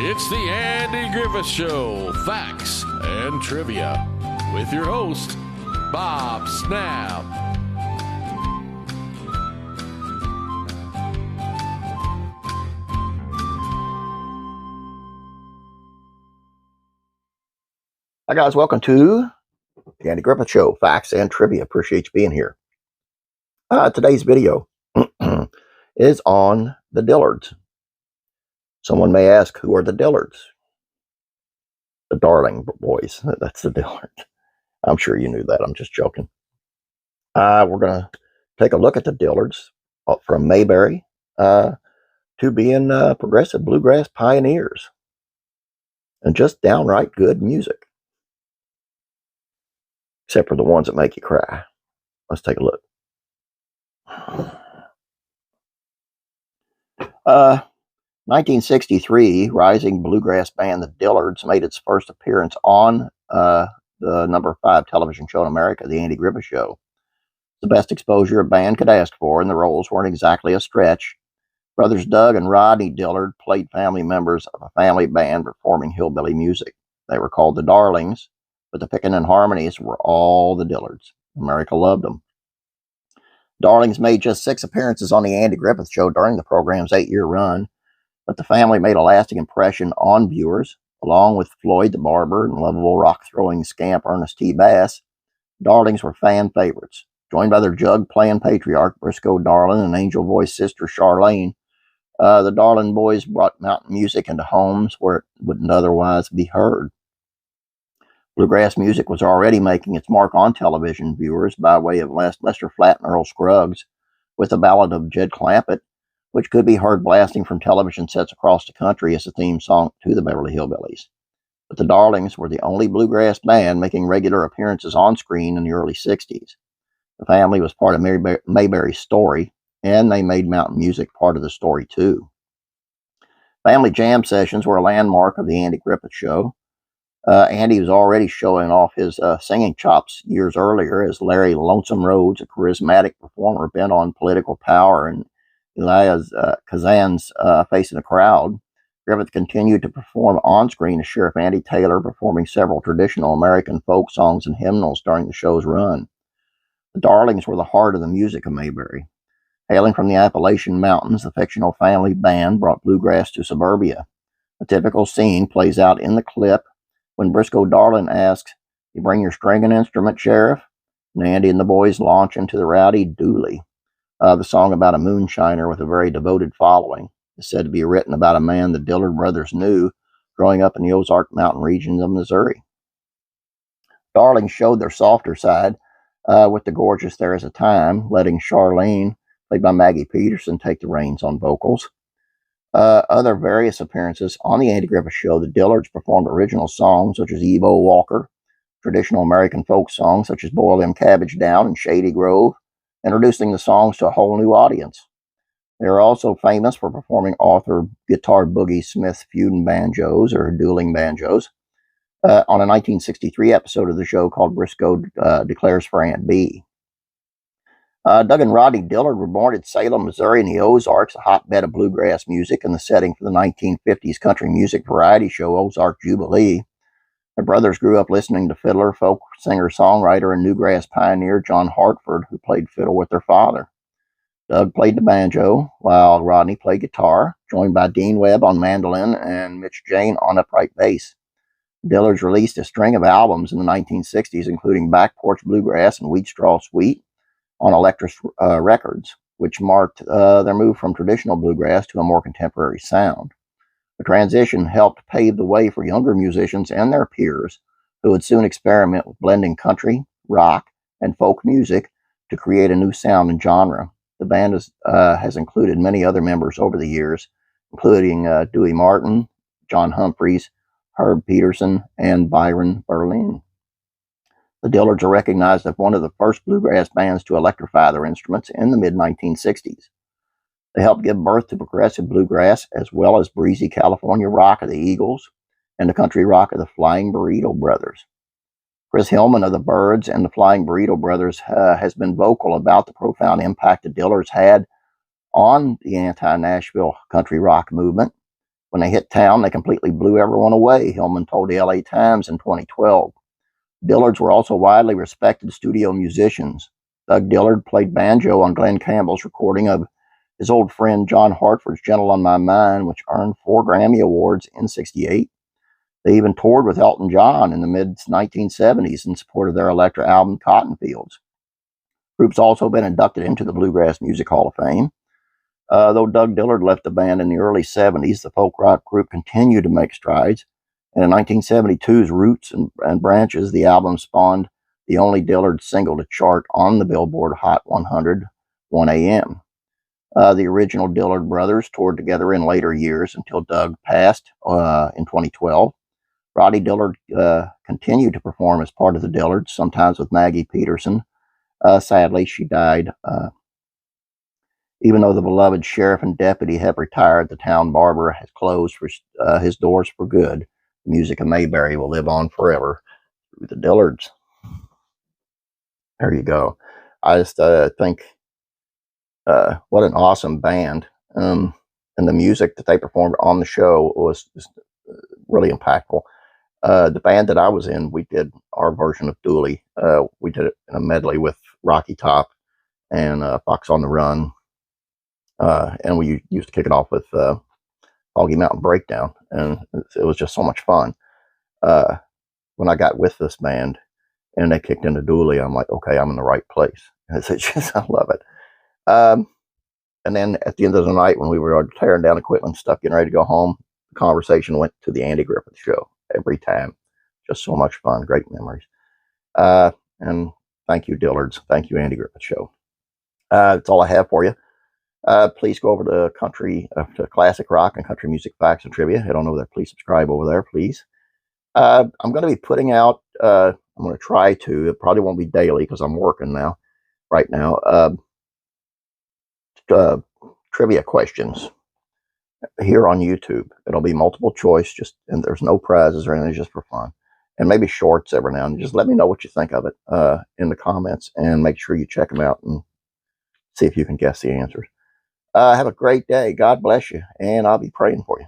It's the Andy Griffith Show, Facts and Trivia, with your host, Bob Snap. Hi guys, welcome to the Andy Griffith Show, Facts and Trivia. Appreciate you being here. Today's video is on the Dillards. Someone may ask, who are the Dillards? The Darling Boys. That's the Dillards. I'm sure you knew that. I'm just joking. We're going to take a look at the Dillards from Mayberry to being progressive bluegrass pioneers and just downright good music. Except for the ones that make you cry. Let's take a look. 1963, rising bluegrass band the Dillards made its first appearance on the number 5 television show in America, The Andy Griffith Show. The best exposure a band could ask for, and the roles weren't exactly a stretch. Brothers Doug and Rodney Dillard played family members of a family band performing hillbilly music. They were called the Darlings, but the picking and harmonies were all the Dillards. America loved them. Darlings made just 6 appearances on the Andy Griffith Show during the program's 8-year run, but the family made a lasting impression on viewers. Along with Floyd the Barber and lovable rock-throwing scamp Ernest T. Bass, Darlings were fan favorites. Joined by their jug-playing patriarch Briscoe Darling and angel-voiced sister Charlene, the Darling boys brought mountain music into homes where it wouldn't otherwise be heard. Bluegrass music was already making its mark on television viewers by way of Lester Flatt and Earl Scruggs with the Ballad of Jed Clampett, which could be heard blasting from television sets across the country as a theme song to the Beverly Hillbillies. But the Darlings were the only bluegrass band making regular appearances on screen in the early 60s. The family was part of Mayberry's story, and they made mountain music part of the story too. Family jam sessions were a landmark of the Andy Griffith Show. Andy was already showing off his singing chops years earlier as Larry Lonesome Rhodes, a charismatic performer bent on political power, and Elias Kazan's facing a crowd. Griffith continued to perform on-screen as Sheriff Andy Taylor, performing several traditional American folk songs and hymnals during the show's run. The Darlings were the heart of the music of Mayberry. Hailing from the Appalachian Mountains, the fictional family band brought bluegrass to suburbia. A typical scene plays out in the clip when Briscoe Darling asks, "You bring your stringing instrument, Sheriff?" And Andy and the boys launch into the rowdy Dooley. The song about a moonshiner with a very devoted following is said to be written about a man the Dillard brothers knew growing up in the Ozark Mountain regions of Missouri. Darling showed their softer side with the gorgeous There Is a Time, letting Charlene, played by Maggie Peterson, take the reins on vocals. Other various appearances on the Andy Griffith Show, the Dillards performed original songs such as Evo Walker, traditional American folk songs such as Boil Them Cabbage Down and Shady Grove, introducing the songs to a whole new audience. They are also famous for performing Arthur Guitar Boogie Smith feuding banjos or dueling banjos on a 1963 episode of the show called Briscoe Declares for Aunt B. Doug and Rodney Dillard were born in Salem, Missouri in the Ozarks, a hotbed of bluegrass music and the setting for the 1950s country music variety show Ozark Jubilee. Their brothers grew up listening to fiddler, folk singer, songwriter, and newgrass pioneer John Hartford, who played fiddle with their father. Doug played the banjo, while Rodney played guitar, joined by Dean Webb on mandolin and Mitch Jane on upright bass. The Dillards released a string of albums in the 1960s, including Back Porch Bluegrass and Wheat Straw Sweet on Electric Records, which marked their move from traditional bluegrass to a more contemporary sound. The transition helped pave the way for younger musicians and their peers who would soon experiment with blending country, rock, and folk music to create a new sound and genre. The band has included many other members over the years, including Dewey Martin, John Humphreys, Herb Peterson, and Byron Berlin. The Dillards are recognized as one of the first bluegrass bands to electrify their instruments in the mid-1960s. They helped give birth to progressive bluegrass as well as breezy California rock of the Eagles and the country rock of the Flying Burrito Brothers. Chris Hillman of the Byrds and the Flying Burrito Brothers has been vocal about the profound impact the Dillards had on the anti-Nashville country rock movement. When they hit town, they completely blew everyone away, Hillman told the LA Times in 2012. Dillards were also widely respected studio musicians. Doug Dillard played banjo on Glenn Campbell's recording of his old friend John Hartford's Gentle on My Mind, which earned 4 Grammy Awards in '68. They even toured with Elton John in the mid-1970s in support of their Elektra album Cotton Fields. The group's also been inducted into the Bluegrass Music Hall of Fame. Though Doug Dillard left the band in the early '70s, the folk rock group continued to make strides. And in 1972's Roots and Branches, the album spawned the only Dillard single to chart on the Billboard Hot 100, 1 a.m. The original Dillard brothers toured together in later years until Doug passed in 2012. Roddy Dillard continued to perform as part of the Dillards, sometimes with Maggie Peterson. Sadly, she died. Even though the beloved sheriff and deputy have retired, the town barber has closed his doors for good. The music of Mayberry will live on forever through the Dillards. There you go. I just think what an awesome band. And the music that they performed on the show was just really impactful. The band that I was in, we did our version of Dooley. We did it in a medley with Rocky Top and Fox on the Run. And we used to kick it off with Foggy Mountain Breakdown. And it was just so much fun. When I got with this band and they kicked into Dooley, I'm like, okay, I'm in the right place. It's just, I love it. And then at the end of the night, when we were tearing down equipment and stuff, getting ready to go home, the conversation went to the Andy Griffith Show every time. Just so much fun. Great memories. And thank you, Dillards. Thank you, Andy Griffith Show. That's all I have for you. Please go over to Classic Rock and Country Music Facts and Trivia. Head on over there. Please subscribe over there, please. I'm going to be putting out, I'm going to try to, it probably won't be daily because I'm working right now, trivia questions here on YouTube. It'll be multiple choice, and there's no prizes or anything, just for fun. And maybe shorts every now and then. Just let me know what you think of it in the comments, and make sure you check them out and see if you can guess the answers. Have a great day. God bless you, and I'll be praying for you.